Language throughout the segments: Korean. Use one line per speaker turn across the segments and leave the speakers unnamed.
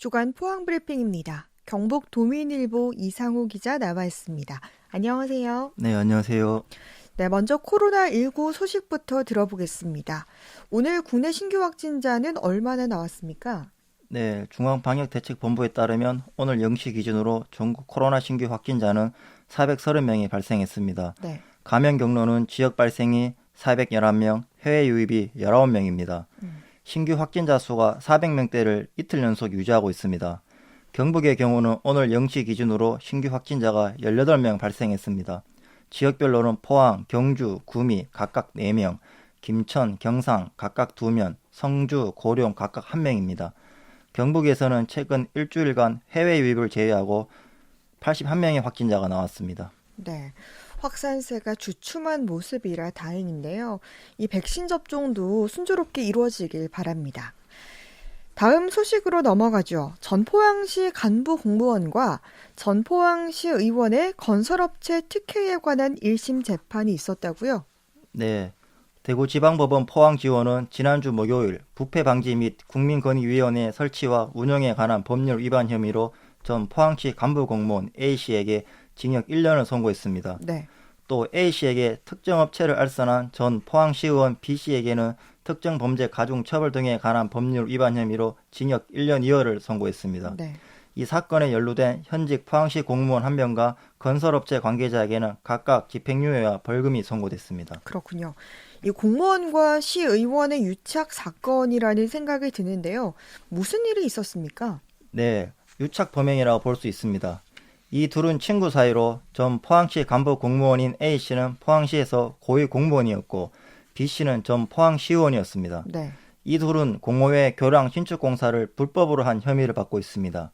주간 포항 브리핑입니다. 경북 도민일보 이상우 기자 나와 있습니다. 안녕하세요.
네, 안녕하세요.
네, 먼저 코로나19 소식부터 들어보겠습니다. 오늘 국내 신규 확진자는 얼마나 나왔습니까?
네, 중앙방역대책본부에 따르면 오늘 0시 기준으로 전국 코로나 신규 확진자는 430명이 발생했습니다.
네.
감염 경로는 지역 발생이 411명, 해외 유입이 19명입니다. 신규 확진자 수가 400명대를 이틀 연속 유지하고 있습니다. 경북의 경우는 오늘 0시 기준으로 신규 확진자가 18명 발생했습니다. 지역별로는 포항, 경주, 구미 각각 4명, 김천, 경상 각각 2명, 성주, 고령 각각 1명입니다. 경북에서는 최근 일주일간 해외 유입을 제외하고 81명의 확진자가 나왔습니다.
네. 확산세가 주춤한 모습이라 다행인데요. 이 백신 접종도 순조롭게 이루어지길 바랍니다. 다음 소식으로 넘어가죠. 전포항시 간부 공무원과 전포항시 의원의 건설업체 특혜에 관한 1심 재판이 있었다고요?
네, 대구지방법원 포항지원은 지난주 목요일 부패방지 및 국민권익위원회 설치와 운영에 관한 법률 위반 혐의로 전 포항시 간부공무원 A씨에게 징역 1년을 선고했습니다.
네.
또 A씨에게 특정 업체를 알선한 전 포항시의원 B씨에게는 특정 범죄 가중 처벌 등에 관한 법률 위반 혐의로 징역 1년 2월을 선고했습니다.
네.
이 사건에 연루된 현직 포항시 공무원 1명과 건설업체 관계자에게는 각각 집행유예와 벌금이 선고됐습니다.
그렇군요. 이 공무원과 시의원의 유착 사건이라는 생각이 드는데요. 무슨 일이 있었습니까?
네, 유착 범행이라고 볼 수 있습니다. 이 둘은 친구 사이로 전 포항시 간부 공무원인 A씨는 포항시에서 고위 공무원이었고 B씨는 전 포항시의원이었습니다.
네.
이 둘은 공호회 교량 신축 공사를 불법으로 한 혐의를 받고 있습니다.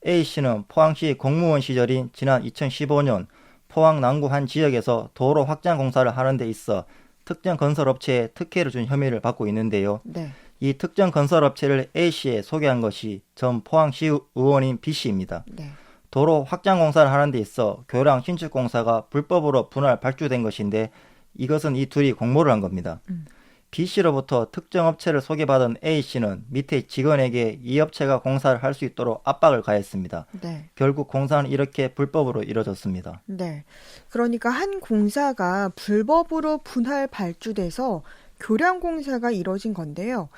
A씨는 포항시 공무원 시절인 지난 2015년 포항 남구 한 지역에서 도로 확장 공사를 하는 데 있어 특정 건설업체에 특혜를 준 혐의를 받고 있는데요.
네.
이 특정 건설업체를 A씨에 소개한 것이 전 포항시 의원인 B씨입니다.
네.
도로 확장 공사를 하는 데 있어 교량 신축 공사가 불법으로 분할 발주된 것인데 이것은 이 둘이 공모를 한 겁니다. B씨로부터 특정 업체를 소개받은 A씨는 밑에 직원에게 이 업체가 공사를 할 수 있도록 압박을 가했습니다.
네.
결국 공사는 이렇게 불법으로 이뤄졌습니다.
네. 그러니까 한 공사가 불법으로 분할 발주돼서 교량 공사가 이뤄진 건데요.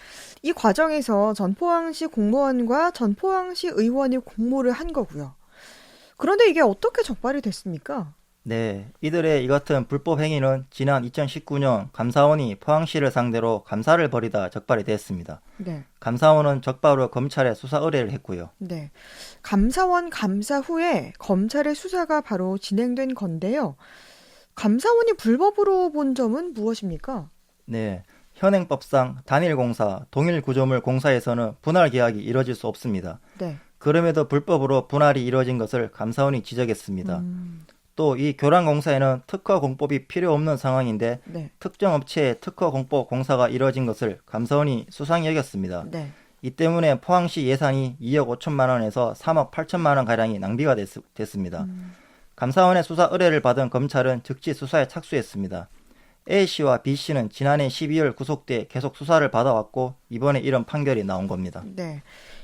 이 과정에서 전포항시 공무원과 전포항시 의원이 공모를 한 거고요. 그런데 이게 어떻게 적발이 됐습니까?
네, 이들의 이 같은 불법 행위는 지난 2019년 감사원이 포항시를 상대로 감사를 벌이다 적발이 됐습니다.
네.
감사원은 적발 후 검찰에 수사 의뢰를 했고요.
네. 감사원 감사 후에 검찰의 수사가 바로 진행된 건데요. 감사원이 불법으로 본 점은 무엇입니까?
네, 현행법상 단일공사, 동일구조물 공사에서는 분할 계약이 이뤄질 수 없습니다.
네.
그럼에도 불법으로 분할이 이뤄진 것을 감사원이 지적했습니다. 또 이 교량공사에는 특허 공법이 필요 없는 상황인데
네.
특정 업체의 특허 공법 공사가 이뤄진 것을 감사원이 수상히 여겼습니다.
네.
이 때문에 포항시 예산이 2억 5천만 원에서 3억 8천만 원 가량이 낭비가 됐습니다. 감사원의 수사 의뢰를 받은 검찰은 즉시 수사에 착수했습니다. A씨와 B씨는 지난해 12월 구속돼 계속 수사를 받아왔고 이번에 이런 판결이 나온 겁니다.
네.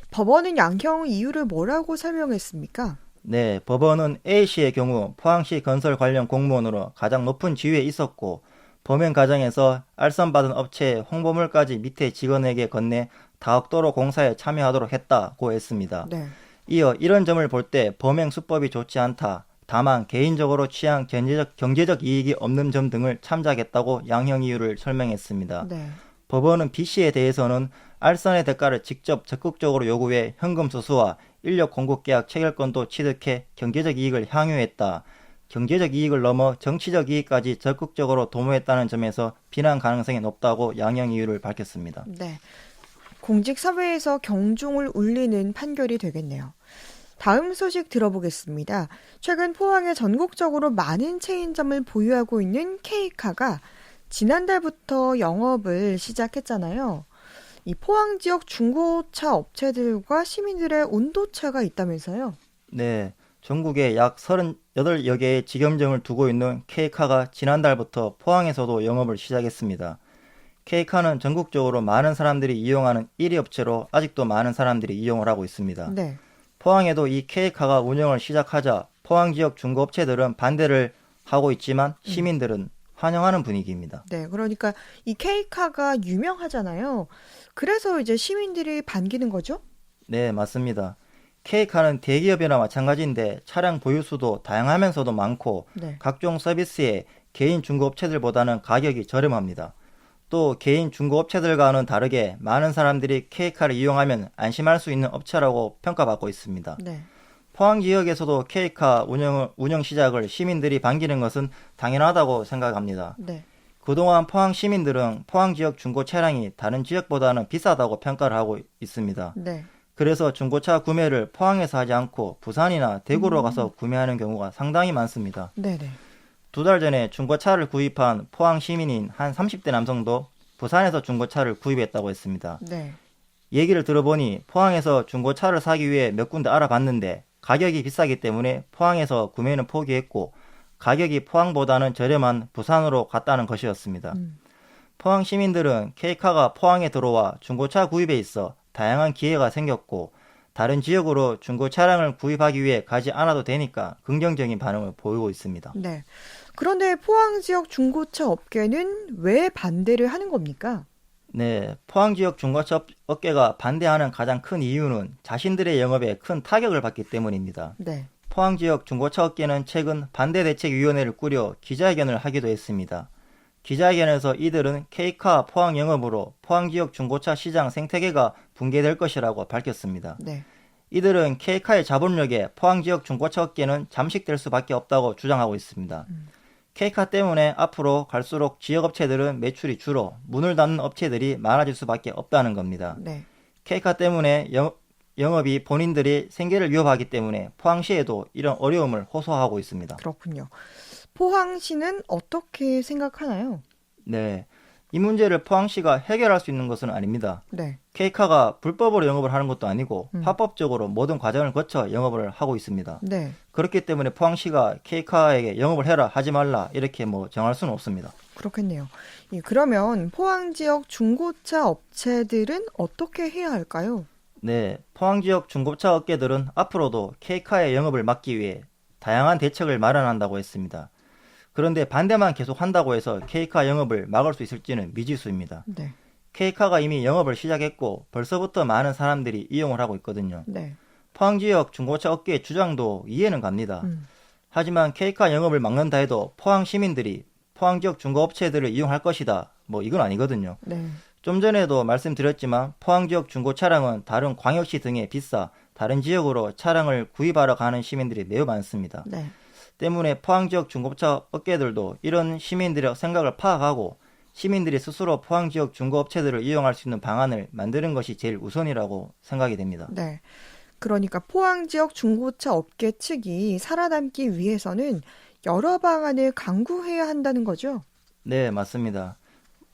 법원은 양형 이유를 뭐라고 설명했습니까?
네, 법원은 A씨의 경우 포항시 건설 관련 공무원으로 가장 높은 지위에 있었고 범행 과정에서 알선받은 업체의 홍보물까지 밑에 직원에게 건네 다억도로 공사에 참여하도록 했다고 했습니다.
네.
이어 이런 점을 볼 때 범행 수법이 좋지 않다. 다만 개인적으로 취한 경제적 이익이 없는 점 등을 참작했다고 양형 이유를 설명했습니다.
네.
법원은 B씨에 대해서는 알선의 대가를 직접 적극적으로 요구해 현금 수수와 인력 공급 계약 체결권도 취득해 경제적 이익을 향유했다. 경제적 이익을 넘어 정치적 이익까지 적극적으로 도모했다는 점에서 비난 가능성이 높다고 양형 이유를 밝혔습니다.
네. 공직 사회에서 경중을 울리는 판결이 되겠네요. 다음 소식 들어보겠습니다. 최근 포항에 전국적으로 많은 체인점을 보유하고 있는 K카가 지난달부터 영업을 시작했잖아요. 이 포항 지역 중고차 업체들과 시민들의 온도차가 있다면서요?
네, 전국에 약 38여 개의 직영점을 두고 있는 K카가 지난달부터 포항에서도 영업을 시작했습니다. K카는 전국적으로 많은 사람들이 이용하는 1위 업체로 아직도 많은 사람들이 이용을 하고 있습니다.
네.
포항에도 이 K카가 운영을 시작하자 포항 지역 중고업체들은 반대를 하고 있지만 시민들은 환영하는 분위기입니다.
네. 그러니까 이 K카가 유명하잖아요. 그래서 이제 시민들이 반기는 거죠?
네, 맞습니다. K카는 대기업이나 마찬가지인데 차량 보유수도 다양하면서도 많고
네.
각종 서비스에 개인 중고업체들보다는 가격이 저렴합니다. 또 개인 중고업체들과는 다르게 많은 사람들이 K카를 이용하면 안심할 수 있는 업체라고 평가받고 있습니다.
네.
포항 지역에서도 K카 운영 시작을 시민들이 반기는 것은 당연하다고 생각합니다.
네.
그동안 포항 시민들은 포항 지역 중고 차량이 다른 지역보다는 비싸다고 평가를 하고 있습니다.
네.
그래서 중고차 구매를 포항에서 하지 않고 부산이나 대구로 가서 구매하는 경우가 상당히 많습니다.
네네.
2달 전에 중고차를 구입한 포항 시민인 한 30대 남성도 부산에서 중고차를 구입했다고 했습니다.
네.
얘기를 들어보니 포항에서 중고차를 사기 위해 몇 군데 알아봤는데 가격이 비싸기 때문에 포항에서 구매는 포기했고 가격이 포항보다는 저렴한 부산으로 갔다는 것이었습니다. 포항 시민들은 K카가 포항에 들어와 중고차 구입에 있어 다양한 기회가 생겼고 다른 지역으로 중고 차량을 구입하기 위해 가지 않아도 되니까 긍정적인 반응을 보이고 있습니다.
네. 그런데 포항 지역 중고차 업계는 왜 반대를 하는 겁니까?
네, 포항 지역 중고차 업계가 반대하는 가장 큰 이유는 자신들의 영업에 큰 타격을 받기 때문입니다.
네.
포항 지역 중고차 업계는 최근 반대대책위원회를 꾸려 기자회견을 하기도 했습니다. 기자회견에서 이들은 K카 포항 영업으로 포항 지역 중고차 시장 생태계가 붕괴될 것이라고 밝혔습니다.
네.
이들은 K카의 자본력에 포항 지역 중고차 업계는 잠식될 수밖에 없다고 주장하고 있습니다. K카 때문에 앞으로 갈수록 지역 업체들은 매출이 줄어 문을 닫는 업체들이 많아질 수밖에 없다는 겁니다.
네.
K카 때문에 영업이 본인들이 생계를 위협하기 때문에 포항시에도 이런 어려움을 호소하고 있습니다.
그렇군요. 포항시는 어떻게 생각하나요?
네, 이 문제를 포항시가 해결할 수 있는 것은 아닙니다.
네.
K카가 불법으로 영업을 하는 것도 아니고 합법적으로 모든 과정을 거쳐 영업을 하고 있습니다.
네.
그렇기 때문에 포항시가 K카에게 영업을 해라 하지 말라 이렇게 정할 수는 없습니다.
그렇겠네요. 예, 그러면 포항 지역 중고차 업체들은 어떻게 해야 할까요?
네, 포항 지역 중고차 업계들은 앞으로도 K카의 영업을 막기 위해 다양한 대책을 마련한다고 했습니다. 그런데 반대만 계속 한다고 해서 K카 영업을 막을 수 있을지는 미지수입니다.
네.
K카가 이미 영업을 시작했고 벌써부터 많은 사람들이 이용을 하고 있거든요.
네.
포항 지역 중고차 업계의 주장도 이해는 갑니다. 하지만 K카 영업을 막는다 해도 포항 시민들이 포항 지역 중고업체들을 이용할 것이다. 이건 아니거든요.
네.
좀 전에도 말씀드렸지만 포항 지역 중고 차량은 다른 광역시 등에 비싸 다른 지역으로 차량을 구입하러 가는 시민들이 매우 많습니다.
네.
때문에 포항 지역 중고차 업계들도 이런 시민들의 생각을 파악하고 시민들이 스스로 포항 지역 중고업체들을 이용할 수 있는 방안을 만드는 것이 제일 우선이라고 생각이 됩니다.
네. 그러니까 포항 지역 중고차 업계 측이 살아남기 위해서는 여러 방안을 강구해야 한다는 거죠?
네, 맞습니다.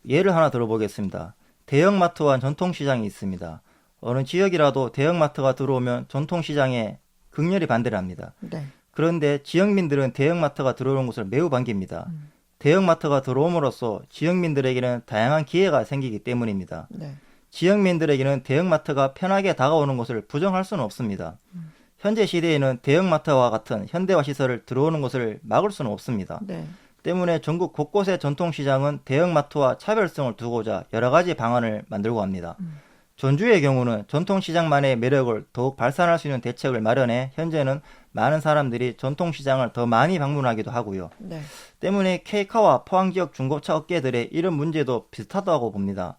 예를 하나 들어보겠습니다. 대형마트와 전통시장이 있습니다. 어느 지역이라도 대형마트가 들어오면 전통시장에 극렬히 반대를 합니다.
네.
그런데 지역민들은 대형마트가 들어오는 것을 매우 반깁니다. 대형마트가 들어옴으로써 지역민들에게는 다양한 기회가 생기기 때문입니다.
네.
지역민들에게는 대형마트가 편하게 다가오는 것을 부정할 수는 없습니다. 현재 시대에는 대형마트와 같은 현대화 시설을 들어오는 것을 막을 수는 없습니다.
네.
때문에 전국 곳곳의 전통시장은 대형마트와 차별성을 두고자 여러 가지 방안을 만들고 합니다. 전주의 경우는 전통시장만의 매력을 더욱 발산할 수 있는 대책을 마련해 현재는 많은 사람들이 전통시장을 더 많이 방문하기도 하고요.
네.
때문에 K카와 포항지역 중고차 업계들의 이런 문제도 비슷하다고 봅니다.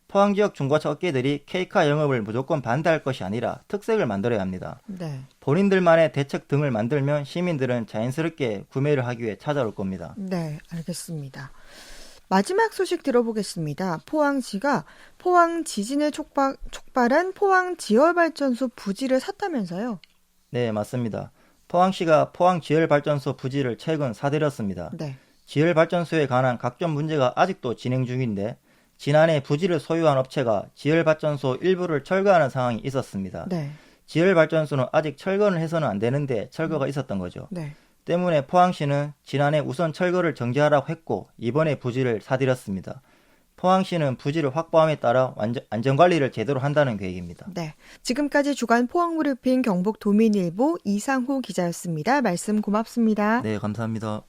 포항지역 중고차 업계들이 K카 영업을 무조건 반대할 것이 아니라 특색을 만들어야 합니다.
네.
본인들만의 대책 등을 만들면 시민들은 자연스럽게 구매를 하기 위해 찾아올 겁니다.
네, 알겠습니다. 마지막 소식 들어보겠습니다. 포항시가 포항 지진을 촉발한 포항 지열발전소 부지를 샀다면서요?
네, 맞습니다. 포항시가 포항 지열발전소 부지를 최근 사들였습니다.
네.
지열발전소에 관한 각종 문제가 아직도 진행 중인데 지난해 부지를 소유한 업체가 지열발전소 일부를 철거하는 상황이 있었습니다.
네.
지열발전소는 아직 철거를 해서는 안 되는데 철거가 있었던 거죠.
네.
때문에 포항시는 지난해 우선 철거를 정지하라고 했고 이번에 부지를 사들였습니다. 포항시는 부지를 확보함에 따라 안전관리를 제대로 한다는 계획입니다.
네. 지금까지 주간 포항브리핑 경북도민일보 이상호 기자였습니다. 말씀 고맙습니다.
네, 감사합니다.